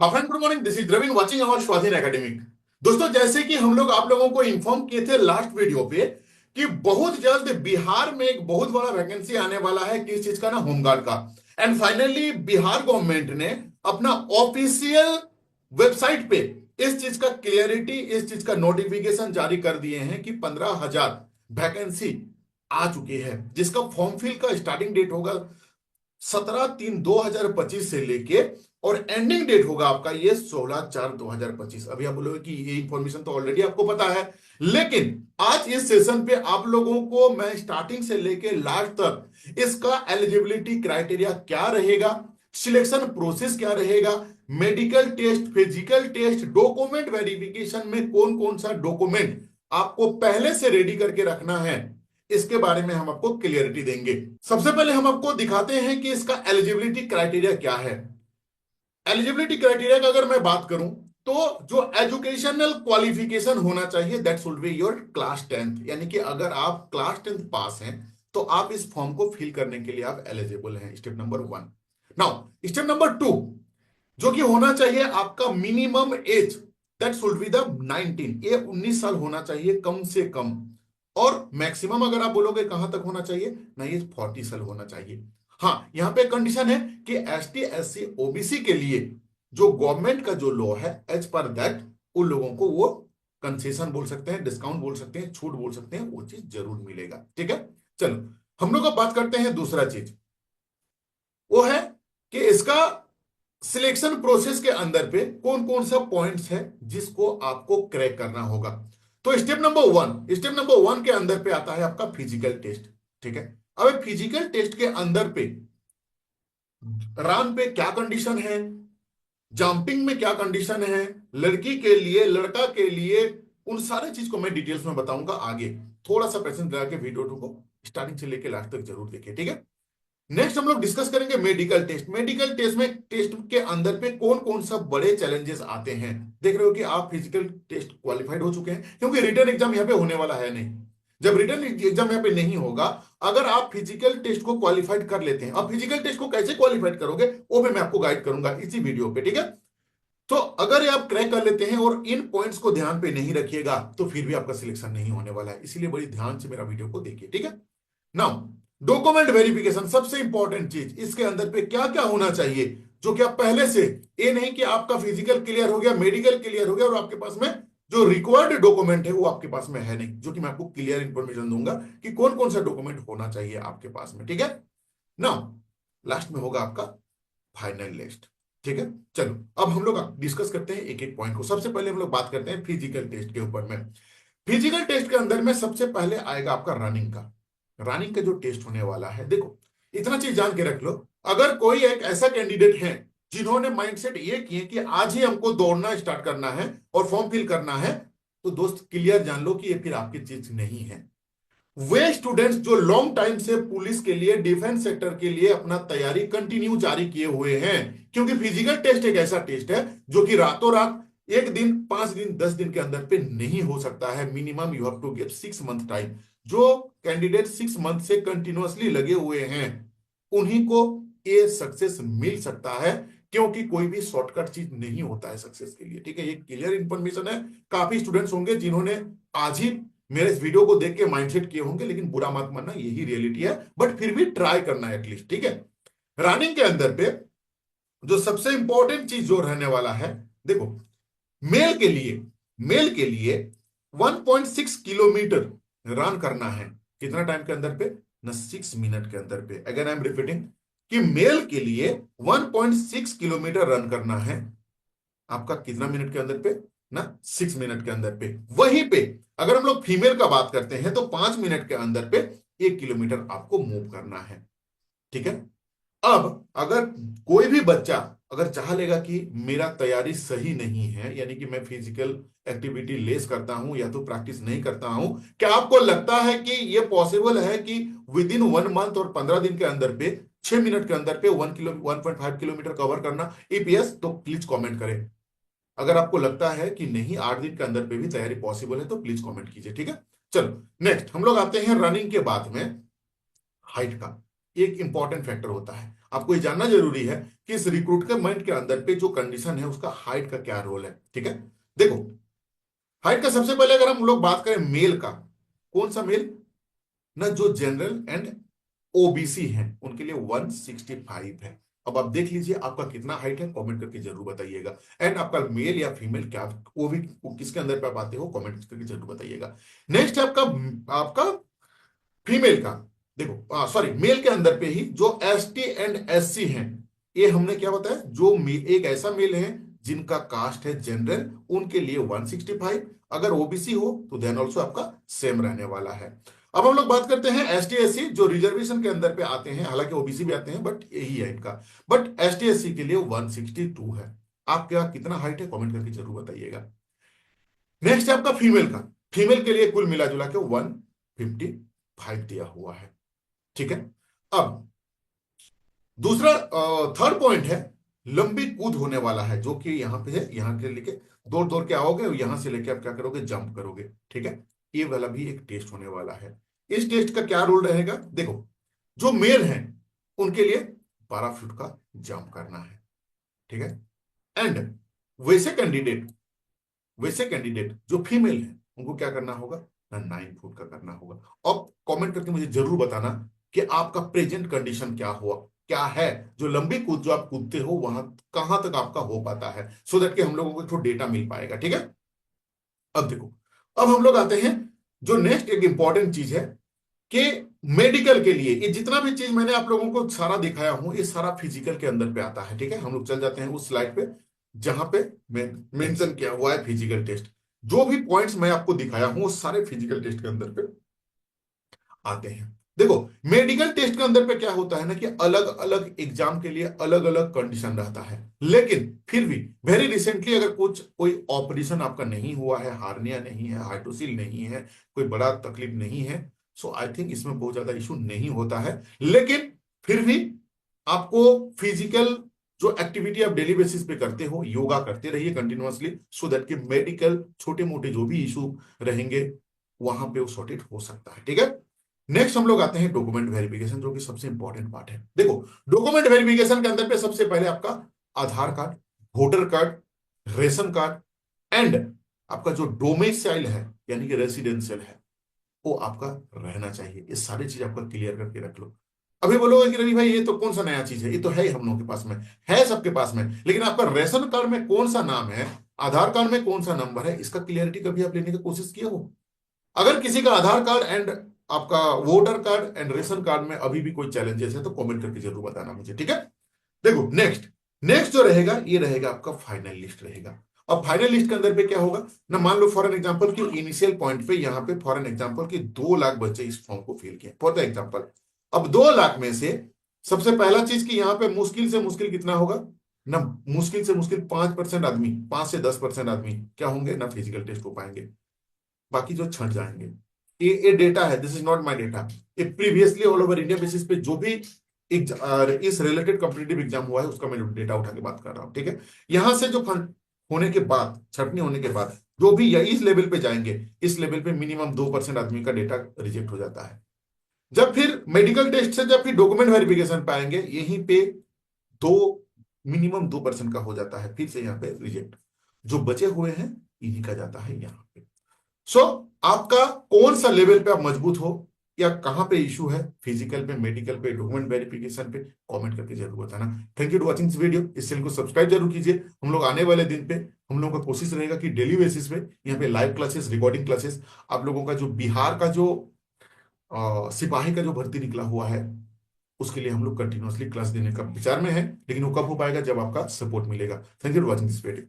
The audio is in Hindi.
Friend good morning, this is Dravin watching our Swadhin Academic. दोस्तों, जैसे कि हम लोग आप लोगों को इन्फॉर्म किए थे लास्ट वीडियो पे कि बहुत जल्द बिहार में एक बहुत बड़ा वैकेंसी आने वाला है। किस चीज का ना, होमगार्ड का। एंड फाइनली बिहार गवर्नमेंट ने अपना ऑफिशियल वेबसाइट पे इस चीज का क्लियरिटी, इस चीज का नोटिफिकेशन जारी कर दिए हैं कि 15,000 वैकेंसी आ चुकी है, जिसका फॉर्म फिल का स्टार्टिंग डेट होगा 17/3/2025 से लेके और एंडिंग डेट होगा आपका ये 16/4/2025। अभी आप बोलोगे कि ये इंफॉर्मेशन तो ऑलरेडी आपको पता है, लेकिन आज इस सेशन पे आप लोगों को मैं स्टार्टिंग से लेके लास्ट तक इसका एलिजिबिलिटी क्राइटेरिया क्या रहेगा, सिलेक्शन प्रोसेस क्या रहेगा, medical test, physical test, document verification में कौन कौन सा डॉक्यूमेंट आपको पहले से रेडी करके रखना है, इसके बारे में हम आपको क्लियरिटी देंगे। सबसे पहले हम आपको दिखाते हैं कि इसका एलिजिबिलिटी क्राइटेरिया क्या है। एलिजिबिलिटी क्राइटेरिया का अगर मैं बात करूं तो जो एजुकेशनल क्वालिफिकेशन होना चाहिए that should be your class 10th, यानी कि अगर आप क्लास 10th पास हैं तो आप इस फॉर्म को फिल करने के लिए आप एलिजिबल हैं। Step number 1। Now step number 2, जो कि होना चाहिए आपका minimum age that should be the 19, ये 19 साल होना चाहिए कम से कम। और मैक्सिमम अगर आप बोलोगे कहां तक होना चाहिए ना, ये 40 साल होना चाहिए। हाँ, यहां पे कंडीशन है कि एसटी एससी ओबीसी के लिए जो गवर्नमेंट का जो लॉ है एज पर दैट उन लोगों को वो कंसेशन बोल सकते हैं, डिस्काउंट बोल सकते हैं, छूट बोल सकते हैं, वो चीज जरूर मिलेगा। ठीक है, चलो हम लोग अब बात करते हैं दूसरा चीज, वो है कि इसका सिलेक्शन प्रोसेस के अंदर पे कौन कौन सा पॉइंट्स है जिसको आपको क्रैक करना होगा। तो स्टेप नंबर 1 के अंदर पे आता है आपका फिजिकल टेस्ट। ठीक है, अब फिजिकल टेस्ट के अंदर पे रन पे क्या कंडीशन है, जंपिंग में क्या कंडीशन है, लड़की के लिए लड़का के लिए, उन सारे चीज को मैं डिटेल्स में बताऊंगा आगे। थोड़ा सा पेशेंस लगा के वीडियो को स्टार्टिंग से लेके लास्ट तक जरूर देखिए। ठीक है, नेक्स्ट हम लोग डिस्कस करेंगे मेडिकल टेस्ट। मेडिकल टेस्ट में टेस्ट के अंदर पे कौन कौन सा बड़े चैलेंजेस आते हैं। देख रहे हो कि आप फिजिकल टेस्ट क्वालिफाइड हो चुके हैं, क्योंकि रिटर्न एग्जाम यहाँ पे होने वाला है नहीं। जब रिटर्न एग्जाम यहाँ पे नहीं होगा, अगर आप फिजिकल टेस्ट को क्वालिफाइड कर लेते हैं, अब फिजिकल टेस्ट को कैसे क्वालिफाइड करोगे वो भी मैं आपको गाइड करूंगा इसी वीडियो पे। ठीक है, तो अगर आप क्रैक कर लेते हैं और इन पॉइंट्स को ध्यान पे नहीं रखिएगा तो फिर भी आपका सिलेक्शन नहीं होने वाला है, इसीलिए बड़ी ध्यान से मेरा वीडियो को देखिए। ठीक है, नाउ डॉक्यूमेंट वेरिफिकेशन सबसे इंपॉर्टेंट चीज, इसके अंदर पे क्या क्या होना चाहिए जो कि आप पहले से, ये नहीं कि आपका फिजिकल क्लियर हो गया, मेडिकल क्लियर हो गया और आपके पास में जो रिक्वायर्ड डॉक्यूमेंट है वो आपके पास में है नहीं, जो कि मैं आपको क्लियर इंफॉर्मेशन दूंगा कि कौन कौन सा डॉक्यूमेंट होना चाहिए आपके पास में। ठीक है, नाउ लास्ट में होगा आपका फाइनल लिस्ट। ठीक है, चलो अब हम लोग डिस्कस करते हैं एक एक पॉइंट को। सबसे पहले हम लोग बात करते हैं फिजिकल टेस्ट के ऊपर में। फिजिकल टेस्ट के अंदर में सबसे पहले आएगा आपका रनिंग का। रनिंग का जो टेस्ट होने वाला है, देखो इतना चीज जान के रख लो, अगर कोई एक ऐसा कैंडिडेट है जिन्होंने माइंडसेट ये किए कि आज ही हमको दौड़ना स्टार्ट करना है और फॉर्म फिल करना है, तो दोस्त क्लियर जान लो कि ये फिर आपकी चीज नहीं है। वे स्टूडेंट्स जो लॉन्ग टाइम से पुलिस के लिए, डिफेंस सेक्टर के लिए अपना तैयारी कंटिन्यू जारी किए हुए हैं, क्योंकि फिजिकल टेस्ट एक ऐसा टेस्ट है जो कि रातों रात, एक दिन, 5 दिन, 10 दिन के अंदर पे नहीं हो सकता है। Minimum you have to give 6 month time. जो कैंडिडेट 6 मंथ से कंटिन्यूअसली लगे हुए हैं उन्हीं को ये सक्सेस मिल सकता है, क्योंकि कोई भी शॉर्टकट चीज नहीं होता है सक्सेस के लिए। ठीक है, ये क्लियर इंफॉर्मेशन है। काफी स्टूडेंट्स होंगे जिन्होंने आज ही मेरे इस वीडियो को देख के माइंडसेट किए होंगे, लेकिन बुरा मत मानना, यही रियलिटी है, बट फिर भी ट्राई करना है एटलीस्ट। ठीक है, रनिंग के अंदर पे जो सबसे इंपॉर्टेंट चीज जो रहने वाला है, देखो मेल के लिए 1.6 किलोमीटर रन करना है। कितना टाइम के अंदर पे ना, 6 मिनट के अंदर पे। अगर आई एम रिपीटिंग कि मेल के लिए 1.6 किलोमीटर रन करना है आपका कितना मिनट के अंदर पे ना, 6 मिनट के अंदर पे। वहीं पे अगर हम लोग फीमेल का बात करते हैं तो 5 मिनट के अंदर पे 1 किलोमीटर आपको मूव करना है। ठीक है, अब अगर कोई भी बच्चा अगर चाह लेगा कि मेरा तैयारी सही नहीं है, यानी कि मैं फिजिकल एक्टिविटी लेस करता हूं या तो प्रैक्टिस नहीं करता हूं, क्या आपको लगता है कि यह पॉसिबल है कि विद इन 1 मंथ और 15 दिन के अंदर पे 6 मिनट के अंदर पे 1.5 किलोमीटर कवर करना? ईपीएस तो प्लीज कमेंट करें। अगर आपको लगता है कि नहीं 8 दिन के अंदर पे भी तैयारी पॉसिबल है तो प्लीज कमेंट कीजिए। ठीक है, चलो नेक्स्ट हम लोग आते हैं रनिंग के बाद में हाइट का। एक इंपॉर्टेंट फैक्टर होता है। आपको ये जानना जरूरी है कि इस रिक्रूटमेंट के अंदर पे जो कंडीशन है उसका हाइट का क्या रोल है। ठीक है, देखो हाइट का सबसे पहले अगर हम लोग बात करें मेल का, कौन सा मेल ना, जो जनरल एंड ओबीसी हैं उनके लिए 165 है। अब आप देख लीजिए आपका कितना हाइट है, कमेंट करके जरूर बताइएगा। एंड आपका मेल या फीमेल क्या, वो भी वो किसके अंदर पे आप आते हो, कमेंट करके जरूर बताइएगा। नेक्स्ट है आपका आपका फीमेल का। देखो सॉरी, मेल के अंदर पे ही जो एसटी एंड एससी हैं, ये हमने क्या बताया, जो एक ऐसा मेल है जिनका कास्ट है जनरल, उनके लिए 165। अगर ओबीसी हो तो देन ऑल्सो आपका सेम रहने वाला है। अब हम लोग बात करते हैं एसटी एससी जो रिजर्वेशन के अंदर पे आते हैं, हालांकि ओबीसी भी आते हैं बट यही है इनका, बट एसटी एससी के लिए 162 है। आप क्या कितना हाइट है कमेंट करके जरूर बताइएगा। नेक्स्ट है आपका फीमेल का। फीमेल के लिए कुल मिला जुला के 155 दिया हुआ है। ठीक है, अब दूसरा थर्ड पॉइंट है लंबी कूद होने वाला है, जो कि यहां पे है, यहां के लेके दौड़ दौड़ के आओगे और यहां से लेके आप क्या करोगे, जंप करोगे। ठीक है, ये वाला भी एक टेस्ट होने वाला है। इस टेस्ट का क्या रोल रहेगा, देखो जो मेल हैं उनके लिए 12 फुट का जंप करना है। ठीक है, एंड वैसे कैंडिडेट वैसे कैंडिडेट जो फीमेल है उनको क्या करना होगा ना, 9 फुट का करना होगा। अब कमेंट करके मुझे जरूर बताना कि आपका प्रेजेंट कंडीशन क्या हुआ, क्या है, जो लंबी कूद जो आप कूदते हो वहां कहां तक आपका हो पाता है, सो दैट कि हम लोगों को थोड़ा डेटा मिल पाएगा। ठीक है, अब देखो, अब हम लोग आते हैं जो नेक्स्ट एक इंपॉर्टेंट चीज है कि मेडिकल के लिए ये जितना भी चीज मैंने आप लोगों को सारा दिखाया हूं, ये सारा फिजिकल के अंदर पे आता है। ठीक है, हम लोग चल जाते हैं उस स्लाइड पे जहां पे मेंशन किया हुआ है फिजिकल टेस्ट। जो भी पॉइंट्स मैं आपको दिखाया हूं वो सारे फिजिकल टेस्ट के अंदर पे आते हैं। देखो मेडिकल टेस्ट के अंदर पे क्या होता है ना कि अलग अलग एग्जाम के लिए अलग अलग कंडीशन रहता है, लेकिन फिर भी वेरी रिसेंटली अगर कुछ कोई ऑपरेशन आपका नहीं हुआ है, हार्निया नहीं है, हाइड्रोसिल नहीं है, कोई बड़ा तकलीफ नहीं है, सो आई थिंक इसमें बहुत ज्यादा इशू नहीं होता है। लेकिन फिर भी आपको फिजिकल जो एक्टिविटी आप डेली बेसिस पे करते हो, योगा करते रहिए कंटिन्यूअसली, सो दैट कि मेडिकल छोटे मोटे जो भी इशू रहेंगे वहां पे वो सॉर्टेड हो सकता है। ठीक है, नेक्स्ट हम लोग आते हैं डॉक्यूमेंट वेरिफिकेशन, जो कि सबसे इंपॉर्टेंट पार्ट है। देखो डॉक्यूमेंट वेरिफिकेशन के अंदर पे सबसे पहले आपका Aadhaar card, voter card, ration card and आपका जो डोमिसाइल है यानी कि रेसिडेंशियल है वो आपका रहना चाहिए। ये सारी चीज आपका क्लियर करके रख लो। अभी बोलोगे कि रवि भाई ये तो कौन सा नया चीज है, ये तो है ही हम लोगों के पास में, है सबके पास में, लेकिन आपका रेशन कार्ड में कौन सा नाम है, आधार कार्ड में कौन सा नंबर है, इसका क्लियरिटी कभी आप लेने की कोशिश किए हो? अगर किसी का आधार कार्ड एंड आपका voter card and ration card में अभी भी कोई चैलेंजेस है तो कमेंट करके जरूर बताना मुझे। ठीक है, देखो नेक्स्ट नेक्स्ट जो रहेगा ये रहेगा आपका फाइनल लिस्ट रहेगा। अब फाइनल लिस्ट के अंदर पे क्या होगा ना, मान लो फॉर एन एग्जांपल कि इनिशियल पॉइंट पे यहाँ पे फॉर एन एग्जांपल कि 2 लाख बच्चे इस फॉर्म को फिल किए फॉर द एग्जांपल। अब 2 लाख में से सबसे पहला चीज कि यहाँ पे मुश्किल से मुश्किल कितना होगा ना, मुश्किल से मुश्किल 5% आदमी, 5 से 10% आदमी क्या होंगे ना फिजिकल टेस्ट हो पाएंगे, बाकी जो छंट जाएंगे। ये डेटा है, this is not my data, ये previously all over India basis पे जो भी इस रिलेटेड कॉम्पिटिटिव एग्जाम हुआ है उसका मैं डेटा उठा के बात कर रहा हूं। ठीक है, यहां से जो फंड होने के बाद, छटनी होने के बाद जो भी या इस लेवल पे जाएंगे, इस लेवल पे मिनिमम 2% आदमी का डेटा रिजेक्ट हो जाता है। जब फिर मेडिकल टेस्ट से जब फिर डॉक्यूमेंट वेरिफिकेशन पाएंगे, यहीं पे दो मिनिमम 2% का हो जाता है, फिर से यहाँ पे रिजेक्ट, जो बचे हुए हैं इन्हीं का जाता है यहाँ पे। सो आपका कौन सा लेवल पे आप मजबूत हो या कहां पे इशू है, फिजिकल पे, मेडिकल पे, डॉक्यूमेंट वेरिफिकेशन पे, कमेंट करके जरूर बताना। Thank you to watching this video. इस चैनल को सब्सक्राइब जरूर कीजिए। हम लोग आने वाले दिन पे हम लोगों का कोशिश रहेगा कि डेली बेसिस पे यहाँ पे लाइव क्लासेस, रिकॉर्डिंग क्लासेस, आप लोगों का जो बिहार का जो सिपाही का जो भर्ती निकला हुआ है उसके लिए हम लोग कंटिन्यूअसली क्लास देने का विचार में है, लेकिन वो कब हो पाएगा जब आपका सपोर्ट मिलेगा। Thank you for watching this video.